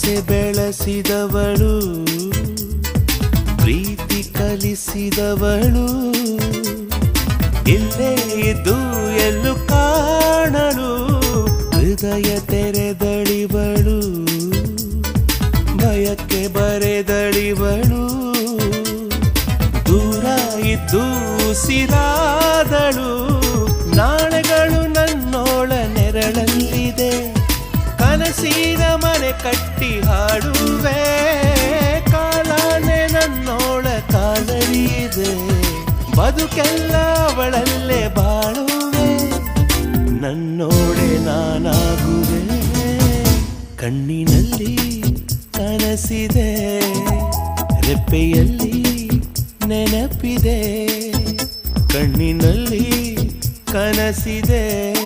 ಆಸೆ ಬೆಳೆಸಿದವಳು, ಪ್ರೀತಿ ಕಲಿಸಿದವಳು, ಇಲ್ಲೇ ಇದ್ದು ಎಲ್ಲೂ ಕಾಣಲು ಹೃದಯ ತೆರೆದಳಿವಳು, ಭಯಕ್ಕೆ ಬರೆದಳಿವಳು, ದೂರ ಇದ್ದು ಉಸಿರಾದಳು. ನಾಳೆಗಳು ನನ್ನೋಳ ನೆರಳಲ್ಲಿದೆ, ಕನಸಿನ ಮನೆ ಕಟ್ಟಿ ಹಾಡುವೆ, ಕಾಲನೆ ನನ್ನೋಳ ಕಾಲರಿಯಿದೆ, ಬದುಕೆಲ್ಲ ಅವಳಲ್ಲೇ ಬಾಳುವೆ, ನನ್ನೋಳೆ ನಾನಾಗುವೆ. ಕಣ್ಣಿನಲ್ಲಿ ಕನಸಿದೆ, ರೆಪ್ಪೆಯಲ್ಲಿ ನೆನಪಿದೆ, ಕಣ್ಣಿನಲ್ಲಿ ಕನಸಿದೆ.